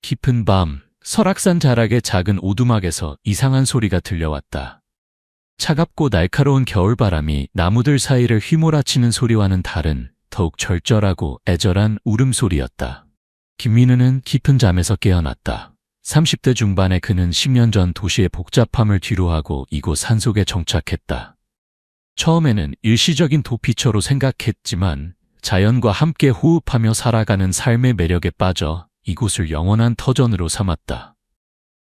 깊은 밤, 설악산 자락의 작은 오두막에서 이상한 소리가 들려왔다. 차갑고 날카로운 겨울바람이 나무들 사이를 휘몰아치는 소리와는 다른 더욱 절절하고 애절한 울음소리였다. 김민우는 깊은 잠에서 깨어났다. 30대 중반의 그는 10년 전 도시의 복잡함을 뒤로하고 이곳 산속에 정착했다. 처음에는 일시적인 도피처로 생각했지만 자연과 함께 호흡하며 살아가는 삶의 매력에 빠져 이곳을 영원한 터전으로 삼았다.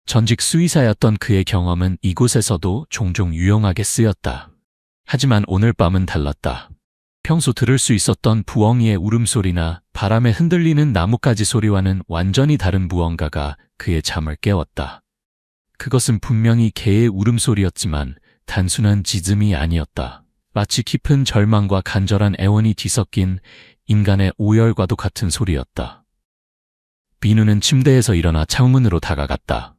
전직 수의사였던 그의 경험은 이곳에서도 종종 유용하게 쓰였다. 하지만 오늘 밤은 달랐다. 평소 들을 수 있었던 부엉이의 울음소리나 바람에 흔들리는 나뭇가지 소리와는 완전히 다른 무언가가 그의 잠을 깨웠다. 그것은 분명히 개의 울음소리였지만 단순한 짖음이 아니었다. 마치 깊은 절망과 간절한 애원이 뒤섞인 인간의 오열과도 같은 소리였다. 민우는 침대에서 일어나 창문으로 다가갔다.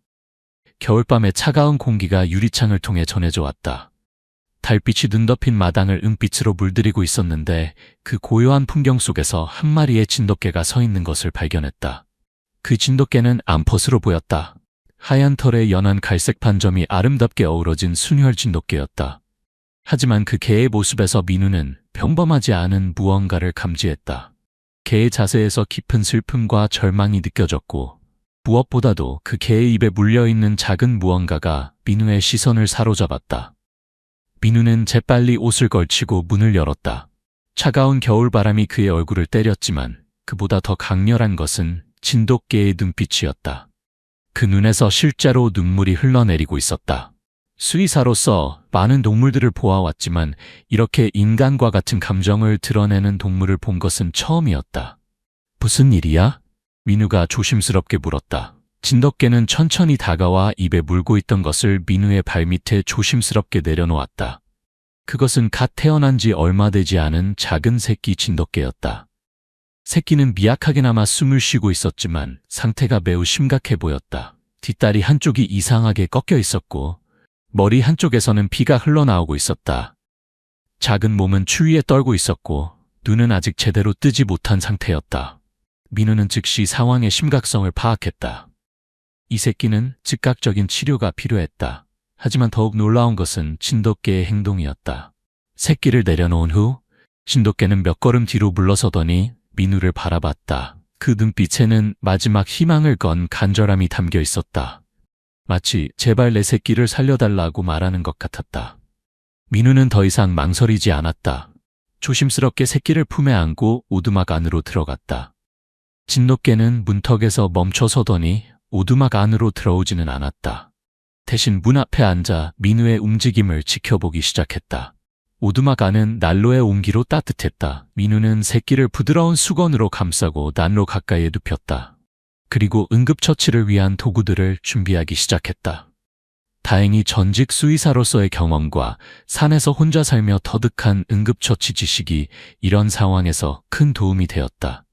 겨울밤의 차가운 공기가 유리창을 통해 전해져 왔다. 달빛이 눈 덮인 마당을 은빛으로 물들이고 있었는데 그 고요한 풍경 속에서 한 마리의 진돗개가 서 있는 것을 발견했다. 그 진돗개는 암컷으로 보였다. 하얀 털에 연한 갈색 반점이 아름답게 어우러진 순혈 진돗개였다. 하지만 그 개의 모습에서 민우는 평범하지 않은 무언가를 감지했다. 개의 자세에서 깊은 슬픔과 절망이 느껴졌고 무엇보다도 그 개의 입에 물려있는 작은 무언가가 민우의 시선을 사로잡았다. 민우는 재빨리 옷을 걸치고 문을 열었다. 차가운 겨울바람이 그의 얼굴을 때렸지만 그보다 더 강렬한 것은 진돗개의 눈빛이었다. 그 눈에서 실제로 눈물이 흘러내리고 있었다. 수의사로서 많은 동물들을 보아왔지만 이렇게 인간과 같은 감정을 드러내는 동물을 본 것은 처음이었다. 무슨 일이야? 민우가 조심스럽게 물었다. 진돗개는 천천히 다가와 입에 물고 있던 것을 민우의 발밑에 조심스럽게 내려놓았다. 그것은 갓 태어난 지 얼마 되지 않은 작은 새끼 진돗개였다. 새끼는 미약하게나마 숨을 쉬고 있었지만 상태가 매우 심각해 보였다. 뒷다리 한쪽이 이상하게 꺾여 있었고 머리 한쪽에서는 피가 흘러나오고 있었다. 작은 몸은 추위에 떨고 있었고 눈은 아직 제대로 뜨지 못한 상태였다. 민우는 즉시 상황의 심각성을 파악했다. 이 새끼는 즉각적인 치료가 필요했다. 하지만 더욱 놀라운 것은 진돗개의 행동이었다. 새끼를 내려놓은 후 진돗개는 몇 걸음 뒤로 물러서더니 민우를 바라봤다. 그 눈빛에는 마지막 희망을 건 간절함이 담겨 있었다. 마치 제발 내 새끼를 살려달라고 말하는 것 같았다. 민우는 더 이상 망설이지 않았다. 조심스럽게 새끼를 품에 안고 오두막 안으로 들어갔다. 진돗개는 문턱에서 멈춰서더니 오두막 안으로 들어오지는 않았다. 대신 문 앞에 앉아 민우의 움직임을 지켜보기 시작했다. 오두막 안은 난로의 온기로 따뜻했다. 민우는 새끼를 부드러운 수건으로 감싸고 난로 가까이에 눕혔다. 그리고 응급처치를 위한 도구들을 준비하기 시작했다. 다행히 전직 수의사로서의 경험과 산에서 혼자 살며 터득한 응급처치 지식이 이런 상황에서 큰 도움이 되었다.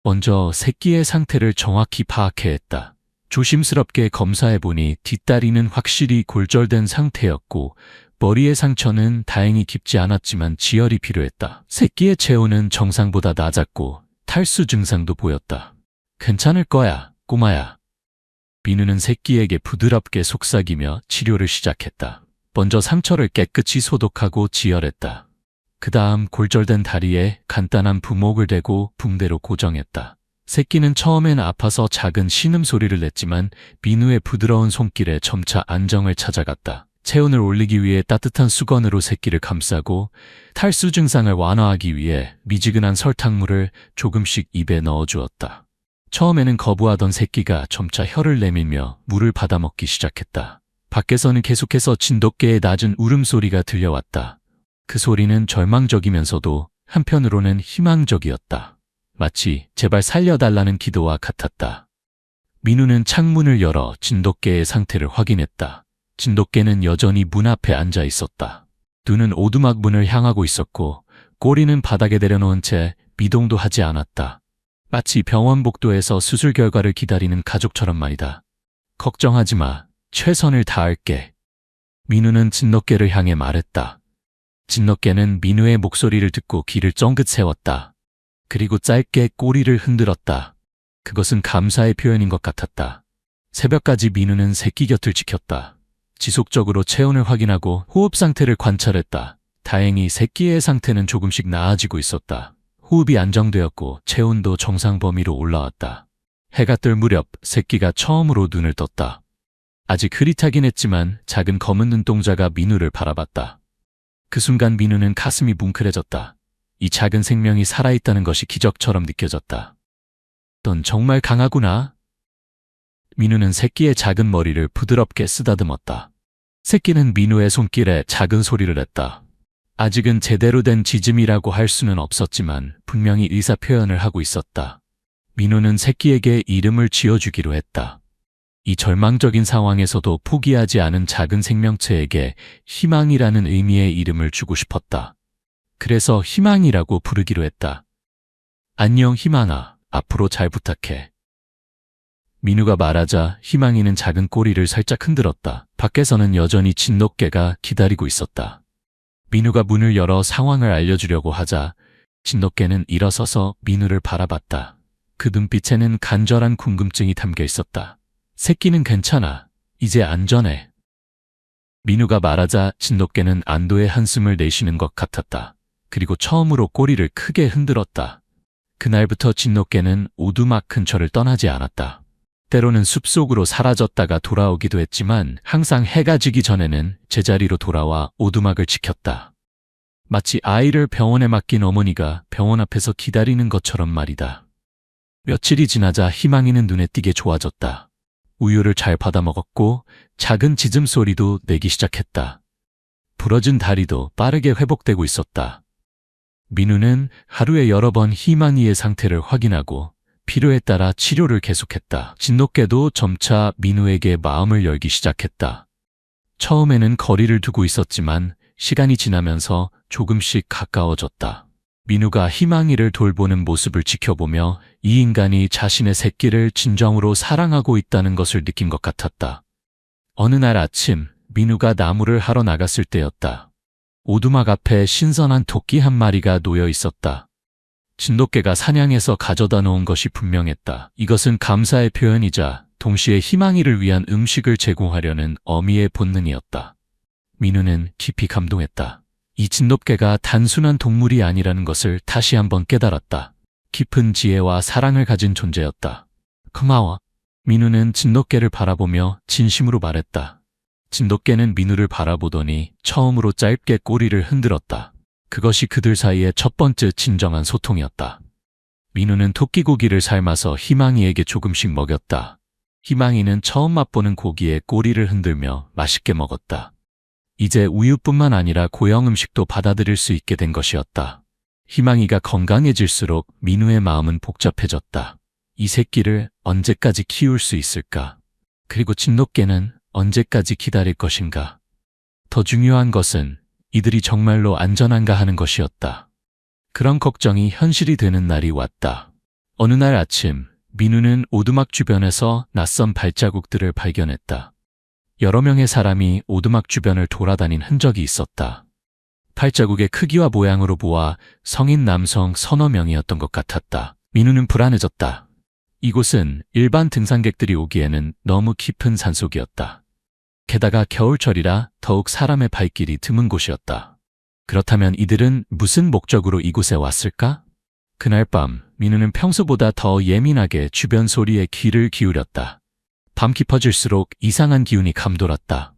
먼저 새끼의 상태를 정확히 파악해야 했다. 조심스럽게 검사해보니 뒷다리는 확실히 골절된 상태였고 머리의 상처는 다행히 깊지 않았지만 지혈이 필요했다. 새끼의 체온은 정상보다 낮았고 탈수 증상도 보였다. 괜찮을 거야, 꼬마야. 민우는 새끼에게 부드럽게 속삭이며 치료를 시작했다. 먼저 상처를 깨끗이 소독하고 지혈했다. 그 다음 골절된 다리에 간단한 부목을 대고 붕대로 고정했다. 새끼는 처음엔 아파서 작은 신음소리를 냈지만 민우의 부드러운 손길에 점차 안정을 찾아갔다. 체온을 올리기 위해 따뜻한 수건으로 새끼를 감싸고 탈수 증상을 완화하기 위해 미지근한 설탕물을 조금씩 입에 넣어주었다. 처음에는 거부하던 새끼가 점차 혀를 내밀며 물을 받아먹기 시작했다. 밖에서는 계속해서 진돗개의 낮은 울음소리가 들려왔다. 그 소리는 절망적이면서도 한편으로는 희망적이었다. 마치 제발 살려달라는 기도와 같았다. 민우는 창문을 열어 진돗개의 상태를 확인했다. 진돗개는 여전히 문 앞에 앉아 있었다. 눈은 오두막 문을 향하고 있었고 꼬리는 바닥에 내려놓은 채 미동도 하지 않았다. 마치 병원 복도에서 수술 결과를 기다리는 가족처럼 말이다. 걱정하지 마. 최선을 다할게. 민우는 진돗개를 향해 말했다. 진돗개는 민우의 목소리를 듣고 귀를 쫑긋 세웠다. 그리고 짧게 꼬리를 흔들었다. 그것은 감사의 표현인 것 같았다. 새벽까지 민우는 새끼 곁을 지켰다. 지속적으로 체온을 확인하고 호흡 상태를 관찰했다. 다행히 새끼의 상태는 조금씩 나아지고 있었다. 호흡이 안정되었고 체온도 정상 범위로 올라왔다. 해가 뜰 무렵 새끼가 처음으로 눈을 떴다. 아직 흐릿하긴 했지만 작은 검은 눈동자가 민우를 바라봤다. 그 순간 민우는 가슴이 뭉클해졌다. 이 작은 생명이 살아있다는 것이 기적처럼 느껴졌다. 넌 정말 강하구나. 민우는 새끼의 작은 머리를 부드럽게 쓰다듬었다. 새끼는 민우의 손길에 작은 소리를 냈다. 아직은 제대로 된 짖음이라고 할 수는 없었지만 분명히 의사 표현을 하고 있었다. 민우는 새끼에게 이름을 지어주기로 했다. 이 절망적인 상황에서도 포기하지 않은 작은 생명체에게 희망이라는 의미의 이름을 주고 싶었다. 그래서 희망이라고 부르기로 했다. 안녕 희망아, 앞으로 잘 부탁해. 민우가 말하자 희망이는 작은 꼬리를 살짝 흔들었다. 밖에서는 여전히 진돗개가 기다리고 있었다. 민우가 문을 열어 상황을 알려주려고 하자 진돗개는 일어서서 민우를 바라봤다. 그 눈빛에는 간절한 궁금증이 담겨 있었다. 새끼는 괜찮아. 이제 안전해. 민우가 말하자 진돗개는 안도의 한숨을 내쉬는 것 같았다. 그리고 처음으로 꼬리를 크게 흔들었다. 그날부터 진돗개는 오두막 근처를 떠나지 않았다. 때로는 숲속으로 사라졌다가 돌아오기도 했지만 항상 해가 지기 전에는 제자리로 돌아와 오두막을 지켰다. 마치 아이를 병원에 맡긴 어머니가 병원 앞에서 기다리는 것처럼 말이다. 며칠이 지나자 희망이는 눈에 띄게 좋아졌다. 우유를 잘 받아 먹었고 작은 짖음 소리도 내기 시작했다. 부러진 다리도 빠르게 회복되고 있었다. 민우는 하루에 여러 번 희망이의 상태를 확인하고 필요에 따라 치료를 계속했다. 진돗개도 점차 민우에게 마음을 열기 시작했다. 처음에는 거리를 두고 있었지만 시간이 지나면서 조금씩 가까워졌다. 민우가 희망이를 돌보는 모습을 지켜보며 이 인간이 자신의 새끼를 진정으로 사랑하고 있다는 것을 느낀 것 같았다. 어느 날 아침 민우가 나무를 하러 나갔을 때였다. 오두막 앞에 신선한 토끼 한 마리가 놓여 있었다. 진돗개가 사냥해서 가져다 놓은 것이 분명했다. 이것은 감사의 표현이자 동시에 희망이를 위한 음식을 제공하려는 어미의 본능이었다. 민우는 깊이 감동했다. 이 진돗개가 단순한 동물이 아니라는 것을 다시 한번 깨달았다. 깊은 지혜와 사랑을 가진 존재였다. 고마워. 민우는 진돗개를 바라보며 진심으로 말했다. 진돗개는 민우를 바라보더니 처음으로 짧게 꼬리를 흔들었다. 그것이 그들 사이의 첫 번째 진정한 소통이었다. 민우는 토끼고기를 삶아서 희망이에게 조금씩 먹였다. 희망이는 처음 맛보는 고기에 꼬리를 흔들며 맛있게 먹었다. 이제 우유뿐만 아니라 고형 음식도 받아들일 수 있게 된 것이었다. 희망이가 건강해질수록 민우의 마음은 복잡해졌다. 이 새끼를 언제까지 키울 수 있을까? 그리고 진돗개는 언제까지 기다릴 것인가? 더 중요한 것은 이들이 정말로 안전한가 하는 것이었다. 그런 걱정이 현실이 되는 날이 왔다. 어느 날 아침, 민우는 오두막 주변에서 낯선 발자국들을 발견했다. 여러 명의 사람이 오두막 주변을 돌아다닌 흔적이 있었다. 발자국의 크기와 모양으로 보아 성인 남성 서너 명이었던 것 같았다. 민우는 불안해졌다. 이곳은 일반 등산객들이 오기에는 너무 깊은 산속이었다. 게다가 겨울철이라 더욱 사람의 발길이 드문 곳이었다. 그렇다면 이들은 무슨 목적으로 이곳에 왔을까? 그날 밤, 민우는 평소보다 더 예민하게 주변 소리에 귀를 기울였다. 밤 깊어질수록 이상한 기운이 감돌았다.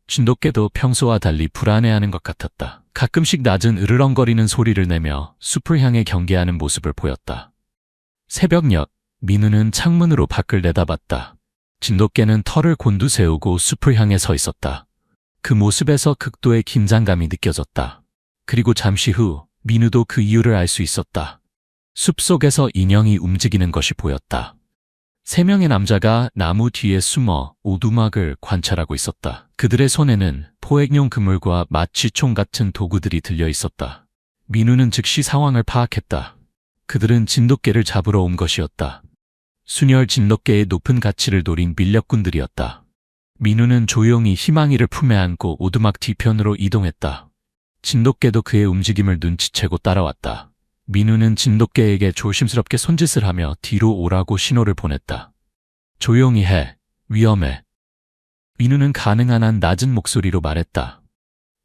진돗개도 평소와 달리 불안해하는 것 같았다. 가끔씩 낮은 으르렁거리는 소리를 내며 숲을 향해 경계하는 모습을 보였다. 새벽녘, 민우는 창문으로 밖을 내다봤다. 진돗개는 털을 곤두세우고 숲을 향해 서 있었다. 그 모습에서 극도의 긴장감이 느껴졌다. 그리고 잠시 후 민우도 그 이유를 알 수 있었다. 숲속에서 인형이 움직이는 것이 보였다. 3명의 남자가 나무 뒤에 숨어 오두막을 관찰하고 있었다. 그들의 손에는 포획용 그물과 마취총 같은 도구들이 들려 있었다. 민우는 즉시 상황을 파악했다. 그들은 진돗개를 잡으러 온 것이었다. 순혈 진돗개의 높은 가치를 노린 밀렵꾼들이었다. 민우는 조용히 희망이를 품에 안고 오두막 뒤편으로 이동했다. 진돗개도 그의 움직임을 눈치채고 따라왔다. 민우는 진돗개에게 조심스럽게 손짓을 하며 뒤로 오라고 신호를 보냈다. 조용히 해. 위험해. 민우는 가능한 한 낮은 목소리로 말했다.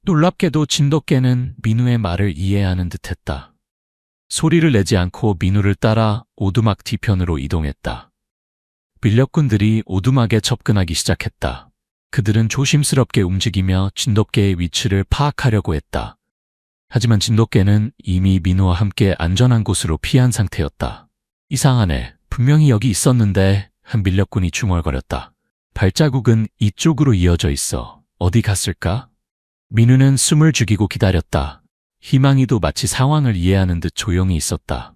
놀랍게도 진돗개는 민우의 말을 이해하는 듯했다. 소리를 내지 않고 민우를 따라 오두막 뒤편으로 이동했다. 밀렵꾼들이 오두막에 접근하기 시작했다. 그들은 조심스럽게 움직이며 진돗개의 위치를 파악하려고 했다. 하지만 진돗개는 이미 민우와 함께 안전한 곳으로 피한 상태였다. 이상하네. 분명히 여기 있었는데 한 밀렵꾼이 중얼거렸다. 발자국은 이쪽으로 이어져 있어. 어디 갔을까? 민우는 숨을 죽이고 기다렸다. 희망이도 마치 상황을 이해하는 듯 조용히 있었다.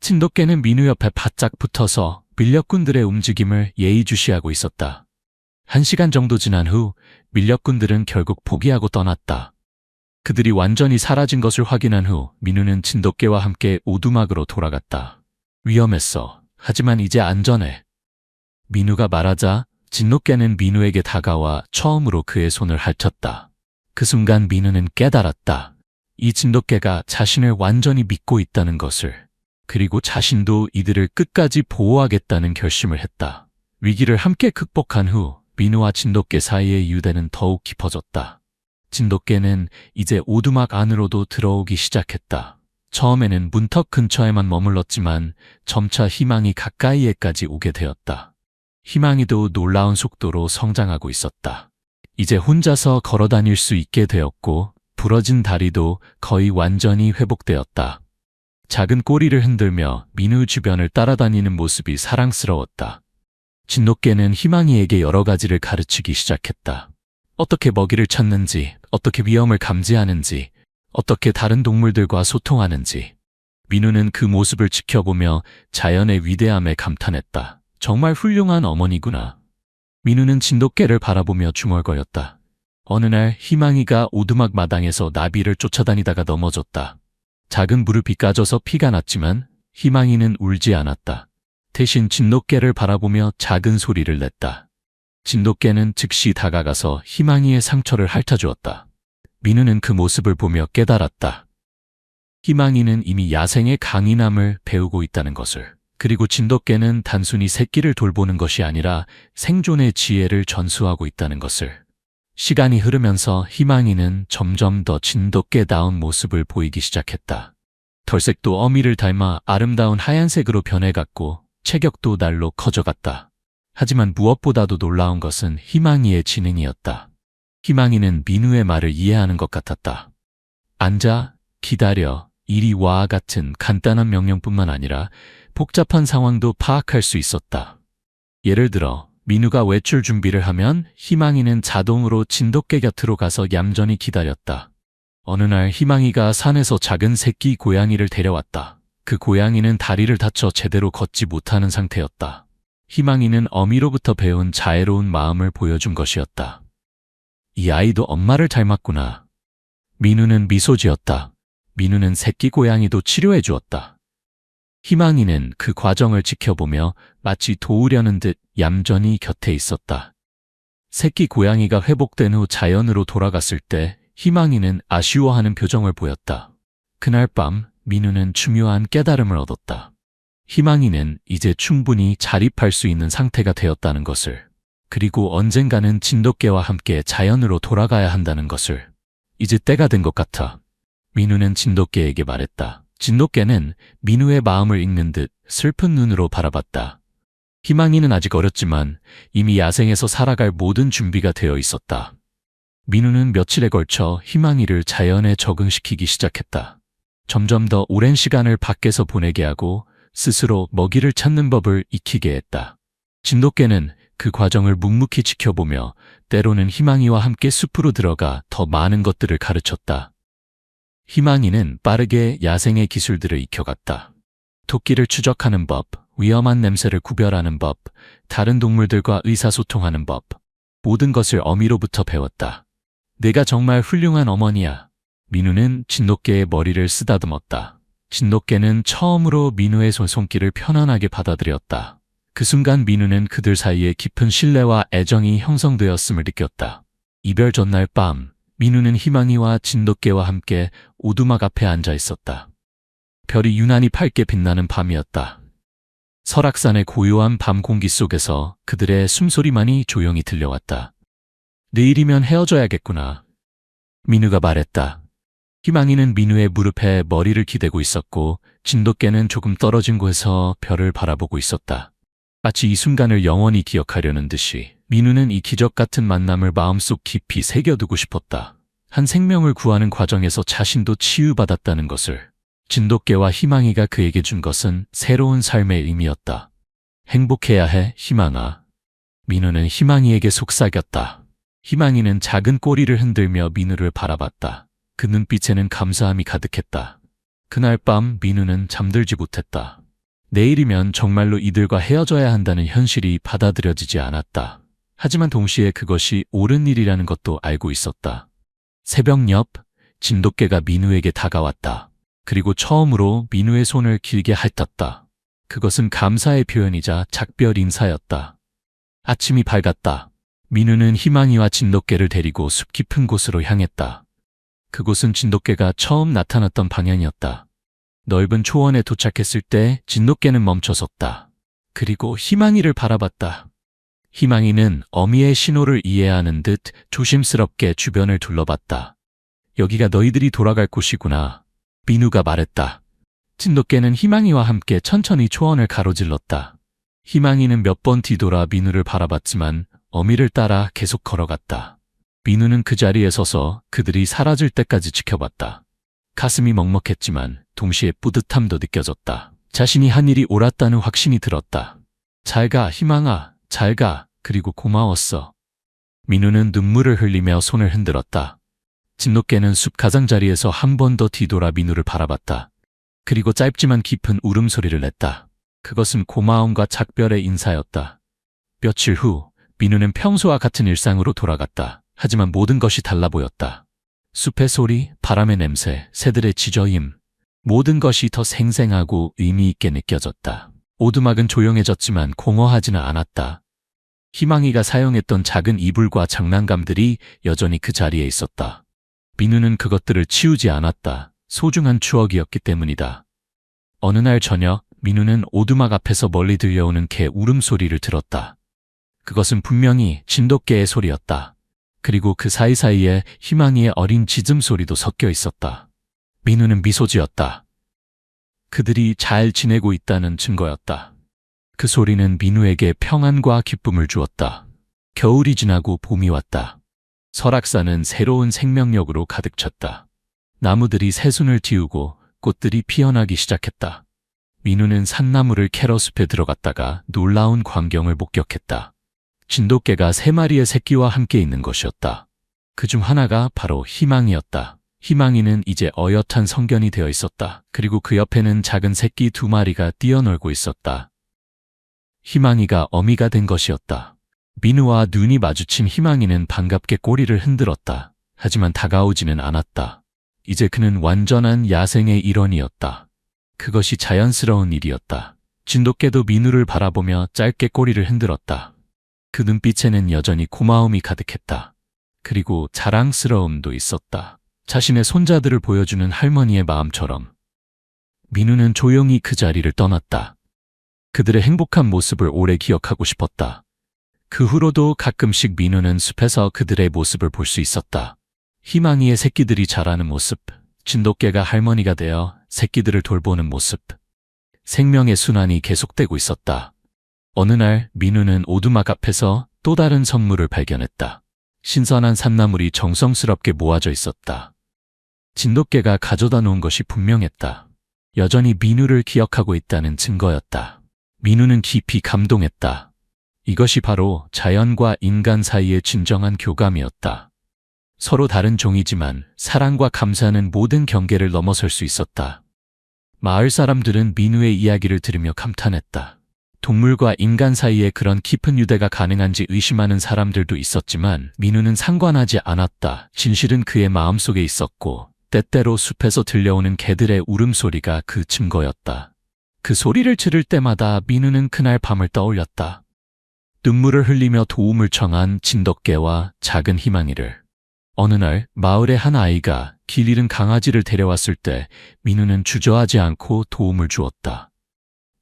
진돗개는 민우 옆에 바짝 붙어서 밀렵꾼들의 움직임을 예의주시하고 있었다. 1시간 정도 지난 후 밀렵꾼들은 결국 포기하고 떠났다. 그들이 완전히 사라진 것을 확인한 후 민우는 진돗개와 함께 오두막으로 돌아갔다. 위험했어. 하지만 이제 안전해. 민우가 말하자 진돗개는 민우에게 다가와 처음으로 그의 손을 핥혔다. 그 순간 민우는 깨달았다. 이 진돗개가 자신을 완전히 믿고 있다는 것을, 그리고 자신도 이들을 끝까지 보호하겠다는 결심을 했다. 위기를 함께 극복한 후 민우와 진돗개 사이의 유대는 더욱 깊어졌다. 진돗개는 이제 오두막 안으로도 들어오기 시작했다. 처음에는 문턱 근처에만 머물렀지만 점차 희망이 가까이에까지 오게 되었다. 희망이도 놀라운 속도로 성장하고 있었다. 이제 혼자서 걸어 다닐 수 있게 되었고 부러진 다리도 거의 완전히 회복되었다. 작은 꼬리를 흔들며 민우 주변을 따라다니는 모습이 사랑스러웠다. 진돗개는 희망이에게 여러 가지를 가르치기 시작했다. 어떻게 먹이를 찾는지, 어떻게 위험을 감지하는지, 어떻게 다른 동물들과 소통하는지. 민우는 그 모습을 지켜보며 자연의 위대함에 감탄했다. 정말 훌륭한 어머니구나. 민우는 진돗개를 바라보며 중얼거렸다. 어느 날 희망이가 오두막 마당에서 나비를 쫓아다니다가 넘어졌다. 작은 무릎이 까져서 피가 났지만 희망이는 울지 않았다. 대신 진돗개를 바라보며 작은 소리를 냈다. 진돗개는 즉시 다가가서 희망이의 상처를 핥아주었다. 민우는 그 모습을 보며 깨달았다. 희망이는 이미 야생의 강인함을 배우고 있다는 것을. 그리고 진돗개는 단순히 새끼를 돌보는 것이 아니라 생존의 지혜를 전수하고 있다는 것을. 시간이 흐르면서 희망이는 점점 더 진돗개다운 모습을 보이기 시작했다. 털색도 어미를 닮아 아름다운 하얀색으로 변해갔고 체격도 날로 커져갔다. 하지만 무엇보다도 놀라운 것은 희망이의 지능이었다. 희망이는 민우의 말을 이해하는 것 같았다. 앉아, 기다려, 이리 와 같은 간단한 명령뿐만 아니라 복잡한 상황도 파악할 수 있었다. 예를 들어 민우가 외출 준비를 하면 희망이는 자동으로 진돗개 곁으로 가서 얌전히 기다렸다. 어느 날 희망이가 산에서 작은 새끼 고양이를 데려왔다. 그 고양이는 다리를 다쳐 제대로 걷지 못하는 상태였다. 희망이는 어미로부터 배운 자애로운 마음을 보여준 것이었다. 이 아이도 엄마를 닮았구나. 민우는 미소 지었다. 민우는 새끼 고양이도 치료해 주었다. 희망이는 그 과정을 지켜보며 마치 도우려는 듯 얌전히 곁에 있었다. 새끼 고양이가 회복된 후 자연으로 돌아갔을 때 희망이는 아쉬워하는 표정을 보였다. 그날 밤 민우는 중요한 깨달음을 얻었다. 희망이는 이제 충분히 자립할 수 있는 상태가 되었다는 것을, 그리고 언젠가는 진돗개와 함께 자연으로 돌아가야 한다는 것을. 이제 때가 된 것 같아. 민우는 진돗개에게 말했다. 진돗개는 민우의 마음을 읽는 듯 슬픈 눈으로 바라봤다. 희망이는 아직 어렸지만 이미 야생에서 살아갈 모든 준비가 되어 있었다. 민우는 며칠에 걸쳐 희망이를 자연에 적응시키기 시작했다. 점점 더 오랜 시간을 밖에서 보내게 하고 스스로 먹이를 찾는 법을 익히게 했다. 진돗개는 그 과정을 묵묵히 지켜보며 때로는 희망이와 함께 숲으로 들어가 더 많은 것들을 가르쳤다. 희망이는 빠르게 야생의 기술들을 익혀갔다. 토끼를 추적하는 법, 위험한 냄새를 구별하는 법, 다른 동물들과 의사소통하는 법, 모든 것을 어미로부터 배웠다. 내가 정말 훌륭한 어머니야. 민우는 진돗개의 머리를 쓰다듬었다. 진돗개는 처음으로 민우의 손길을 편안하게 받아들였다. 그 순간 민우는 그들 사이에 깊은 신뢰와 애정이 형성되었음을 느꼈다. 이별 전날 밤, 민우는 희망이와 진돗개와 함께 오두막 앞에 앉아 있었다. 별이 유난히 밝게 빛나는 밤이었다. 설악산의 고요한 밤 공기 속에서 그들의 숨소리만이 조용히 들려왔다. 내일이면 헤어져야겠구나. 민우가 말했다. 희망이는 민우의 무릎에 머리를 기대고 있었고 진돗개는 조금 떨어진 곳에서 별을 바라보고 있었다. 마치 이 순간을 영원히 기억하려는 듯이 민우는 이 기적 같은 만남을 마음속 깊이 새겨두고 싶었다. 한 생명을 구하는 과정에서 자신도 치유받았다는 것을. 진돗개와 희망이가 그에게 준 것은 새로운 삶의 의미였다. 행복해야 해, 희망아. 민우는 희망이에게 속삭였다. 희망이는 작은 꼬리를 흔들며 민우를 바라봤다. 그 눈빛에는 감사함이 가득했다. 그날 밤 민우는 잠들지 못했다. 내일이면 정말로 이들과 헤어져야 한다는 현실이 받아들여지지 않았다. 하지만 동시에 그것이 옳은 일이라는 것도 알고 있었다. 새벽 옆, 진돗개가 민우에게 다가왔다. 그리고 처음으로 민우의 손을 길게 핥았다. 그것은 감사의 표현이자 작별 인사였다. 아침이 밝았다. 민우는 희망이와 진돗개를 데리고 숲 깊은 곳으로 향했다. 그곳은 진돗개가 처음 나타났던 방향이었다. 넓은 초원에 도착했을 때 진돗개는 멈춰섰다. 그리고 희망이를 바라봤다. 희망이는 어미의 신호를 이해하는 듯 조심스럽게 주변을 둘러봤다. 여기가 너희들이 돌아갈 곳이구나. 민우가 말했다. 진돗개는 희망이와 함께 천천히 초원을 가로질렀다. 희망이는 몇 번 뒤돌아 민우를 바라봤지만 어미를 따라 계속 걸어갔다. 민우는 그 자리에 서서 그들이 사라질 때까지 지켜봤다. 가슴이 먹먹했지만 동시에 뿌듯함도 느껴졌다. 자신이 한 일이 옳았다는 확신이 들었다. 잘 가, 희망아, 잘 가, 그리고 고마웠어. 민우는 눈물을 흘리며 손을 흔들었다. 진돗개는 숲 가장자리에서 한 번 더 뒤돌아 민우를 바라봤다. 그리고 짧지만 깊은 울음소리를 냈다. 그것은 고마움과 작별의 인사였다. 며칠 후 민우는 평소와 같은 일상으로 돌아갔다. 하지만 모든 것이 달라 보였다. 숲의 소리, 바람의 냄새, 새들의 지저임, 모든 것이 더 생생하고 의미 있게 느껴졌다. 오두막은 조용해졌지만 공허하지는 않았다. 희망이가 사용했던 작은 이불과 장난감들이 여전히 그 자리에 있었다. 민우는 그것들을 치우지 않았다. 소중한 추억이었기 때문이다. 어느 날 저녁, 민우는 오두막 앞에서 멀리 들려오는 개 울음소리를 들었다. 그것은 분명히 진돗개의 소리였다. 그리고 그 사이사이에 희망이의 어린 짖음소리도 섞여 있었다. 민우는 미소 지었다. 그들이 잘 지내고 있다는 증거였다. 그 소리는 민우에게 평안과 기쁨을 주었다. 겨울이 지나고 봄이 왔다. 설악산은 새로운 생명력으로 가득 찼다. 나무들이 새순을 틔우고 꽃들이 피어나기 시작했다. 민우는 산나무를 캐러 숲에 들어갔다가 놀라운 광경을 목격했다. 진돗개가 3마리의 새끼와 함께 있는 것이었다. 그중 하나가 바로 희망이었다. 희망이는 이제 어엿한 성견이 되어 있었다. 그리고 그 옆에는 작은 새끼 2마리가 뛰어놀고 있었다. 희망이가 어미가 된 것이었다. 민우와 눈이 마주친 희망이는 반갑게 꼬리를 흔들었다. 하지만 다가오지는 않았다. 이제 그는 완전한 야생의 일원이었다. 그것이 자연스러운 일이었다. 진돗개도 민우를 바라보며 짧게 꼬리를 흔들었다. 그 눈빛에는 여전히 고마움이 가득했다. 그리고 자랑스러움도 있었다. 자신의 손자들을 보여주는 할머니의 마음처럼. 민우는 조용히 그 자리를 떠났다. 그들의 행복한 모습을 오래 기억하고 싶었다. 그 후로도 가끔씩 민우는 숲에서 그들의 모습을 볼 수 있었다. 희망이의 새끼들이 자라는 모습, 진돗개가 할머니가 되어 새끼들을 돌보는 모습. 생명의 순환이 계속되고 있었다. 어느 날 민우는 오두막 앞에서 또 다른 선물을 발견했다. 신선한 산나물이 정성스럽게 모아져 있었다. 진돗개가 가져다 놓은 것이 분명했다. 여전히 민우를 기억하고 있다는 증거였다. 민우는 깊이 감동했다. 이것이 바로 자연과 인간 사이의 진정한 교감이었다. 서로 다른 종이지만 사랑과 감사는 모든 경계를 넘어설 수 있었다. 마을 사람들은 민우의 이야기를 들으며 감탄했다. 동물과 인간 사이에 그런 깊은 유대가 가능한지 의심하는 사람들도 있었지만 민우는 상관하지 않았다. 진실은 그의 마음속에 있었고 때때로 숲에서 들려오는 개들의 울음소리가 그 증거였다. 그 소리를 들을 때마다 민우는 그날 밤을 떠올렸다. 눈물을 흘리며 도움을 청한 진돗개와 작은 희망이를. 어느 날 마을의 한 아이가 길 잃은 강아지를 데려왔을 때 민우는 주저하지 않고 도움을 주었다.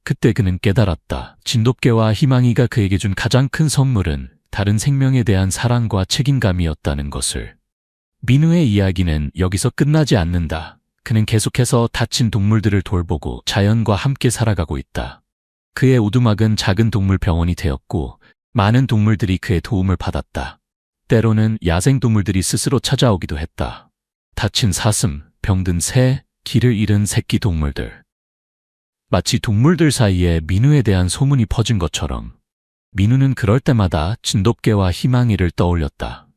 그때 그는 깨달았다. 진돗개와 희망이가 그에게 준 가장 큰 선물은 다른 생명에 대한 사랑과 책임감이었다는 것을. 민우의 이야기는 여기서 끝나지 않는다. 그는 계속해서 다친 동물들을 돌보고 자연과 함께 살아가고 있다. 그의 오두막은 작은 동물 병원이 되었고 많은 동물들이 그의 도움을 받았다. 때로는 야생동물들이 스스로 찾아오기도 했다. 다친 사슴, 병든 새, 길을 잃은 새끼 동물들. 마치 동물들 사이에 민우에 대한 소문이 퍼진 것처럼 민우는 그럴 때마다 진돗개와 희망이를 떠올렸다.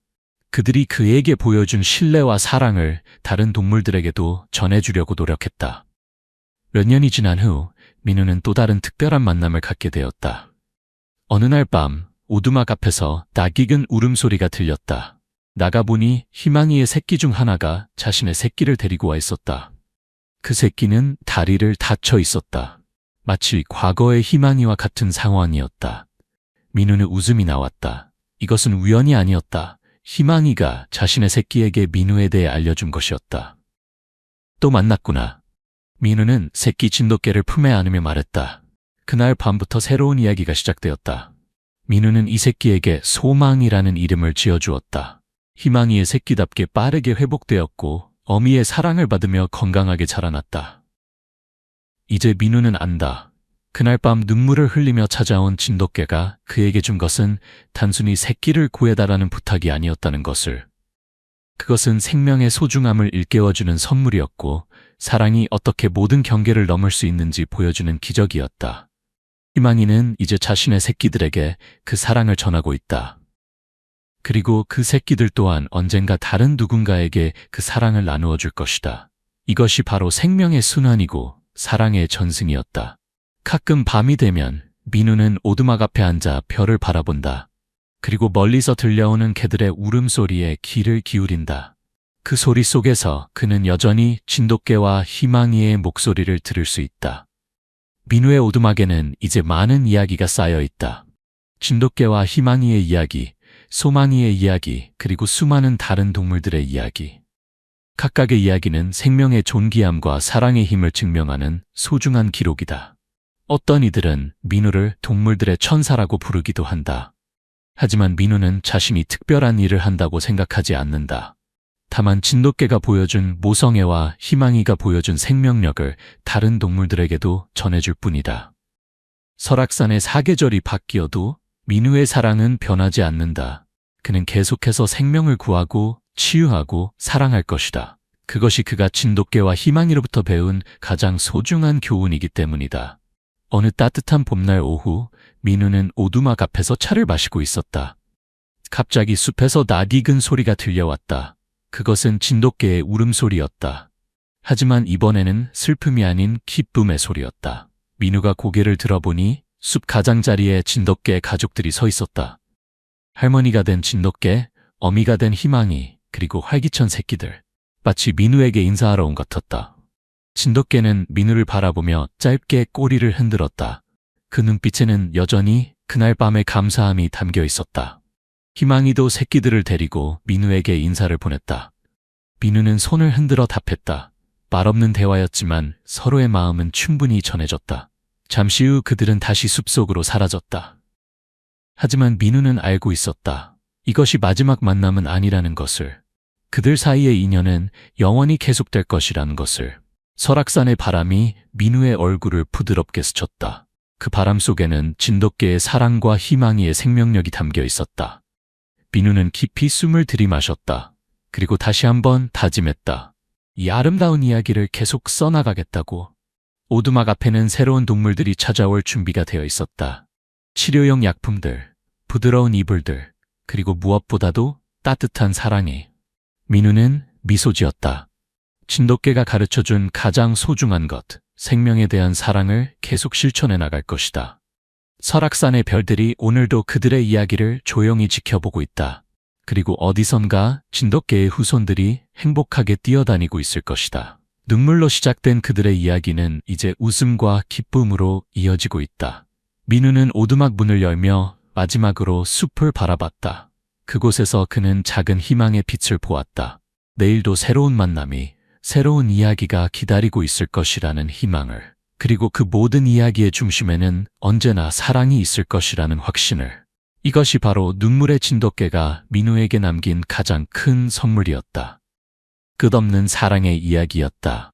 그들이 그에게 보여준 신뢰와 사랑을 다른 동물들에게도 전해주려고 노력했다. 몇 년이 지난 후 민우는 또 다른 특별한 만남을 갖게 되었다. 어느 날 밤 오두막 앞에서 낯익은 울음소리가 들렸다. 나가보니 희망이의 새끼 중 하나가 자신의 새끼를 데리고 와 있었다. 그 새끼는 다리를 다쳐 있었다. 마치 과거의 희망이와 같은 상황이었다. 민우는 웃음이 나왔다. 이것은 우연이 아니었다. 희망이가 자신의 새끼에게 민우에 대해 알려준 것이었다. 또 만났구나. 민우는 새끼 진돗개를 품에 안으며 말했다. 그날 밤부터 새로운 이야기가 시작되었다. 민우는 이 새끼에게 소망이라는 이름을 지어주었다. 희망이의 새끼답게 빠르게 회복되었고 어미의 사랑을 받으며 건강하게 자라났다. 이제 민우는 안다. 그날 밤 눈물을 흘리며 찾아온 진돗개가 그에게 준 것은 단순히 새끼를 구해달라는 부탁이 아니었다는 것을. 그것은 생명의 소중함을 일깨워주는 선물이었고 사랑이 어떻게 모든 경계를 넘을 수 있는지 보여주는 기적이었다. 희망이는 이제 자신의 새끼들에게 그 사랑을 전하고 있다. 그리고 그 새끼들 또한 언젠가 다른 누군가에게 그 사랑을 나누어 줄 것이다. 이것이 바로 생명의 순환이고 사랑의 전승이었다. 가끔 밤이 되면 민우는 오두막 앞에 앉아 별을 바라본다. 그리고 멀리서 들려오는 개들의 울음소리에 귀를 기울인다. 그 소리 속에서 그는 여전히 진돗개와 희망이의 목소리를 들을 수 있다. 민우의 오두막에는 이제 많은 이야기가 쌓여 있다. 진돗개와 희망이의 이야기, 소망이의 이야기, 그리고 수많은 다른 동물들의 이야기. 각각의 이야기는 생명의 존귀함과 사랑의 힘을 증명하는 소중한 기록이다. 어떤 이들은 민우를 동물들의 천사라고 부르기도 한다. 하지만 민우는 자신이 특별한 일을 한다고 생각하지 않는다. 다만 진돗개가 보여준 모성애와 희망이가 보여준 생명력을 다른 동물들에게도 전해줄 뿐이다. 설악산의 사계절이 바뀌어도 민우의 사랑은 변하지 않는다. 그는 계속해서 생명을 구하고 치유하고 사랑할 것이다. 그것이 그가 진돗개와 희망이로부터 배운 가장 소중한 교훈이기 때문이다. 어느 따뜻한 봄날 오후, 민우는 오두막 앞에서 차를 마시고 있었다. 갑자기 숲에서 낯익은 소리가 들려왔다. 그것은 진돗개의 울음소리였다. 하지만 이번에는 슬픔이 아닌 기쁨의 소리였다. 민우가 고개를 들어보니 숲 가장자리에 진돗개의 가족들이 서 있었다. 할머니가 된 진돗개, 어미가 된 희망이, 그리고 활기찬 새끼들. 마치 민우에게 인사하러 온 것 같았다. 진돗개는 민우를 바라보며 짧게 꼬리를 흔들었다. 그 눈빛에는 여전히 그날 밤의 감사함이 담겨 있었다. 희망이도 새끼들을 데리고 민우에게 인사를 보냈다. 민우는 손을 흔들어 답했다. 말없는 대화였지만 서로의 마음은 충분히 전해졌다. 잠시 후 그들은 다시 숲속으로 사라졌다. 하지만 민우는 알고 있었다. 이것이 마지막 만남은 아니라는 것을. 그들 사이의 인연은 영원히 계속될 것이라는 것을. 설악산의 바람이 민우의 얼굴을 부드럽게 스쳤다. 그 바람 속에는 진돗개의 사랑과 희망이의 생명력이 담겨 있었다. 민우는 깊이 숨을 들이마셨다. 그리고 다시 한번 다짐했다. 이 아름다운 이야기를 계속 써나가겠다고. 오두막 앞에는 새로운 동물들이 찾아올 준비가 되어 있었다. 치료용 약품들, 부드러운 이불들, 그리고 무엇보다도 따뜻한 사랑이. 민우는 미소 지었다. 진돗개가 가르쳐준 가장 소중한 것, 생명에 대한 사랑을 계속 실천해 나갈 것이다. 설악산의 별들이 오늘도 그들의 이야기를 조용히 지켜보고 있다. 그리고 어디선가 진돗개의 후손들이 행복하게 뛰어다니고 있을 것이다. 눈물로 시작된 그들의 이야기는 이제 웃음과 기쁨으로 이어지고 있다. 민우는 오두막 문을 열며 마지막으로 숲을 바라봤다. 그곳에서 그는 작은 희망의 빛을 보았다. 내일도 새로운 만남이, 새로운 이야기가 기다리고 있을 것이라는 희망을, 그리고 그 모든 이야기의 중심에는 언제나 사랑이 있을 것이라는 확신을. 이것이 바로 눈물의 진돗개가 민우에게 남긴 가장 큰 선물이었다. 끝없는 사랑의 이야기였다.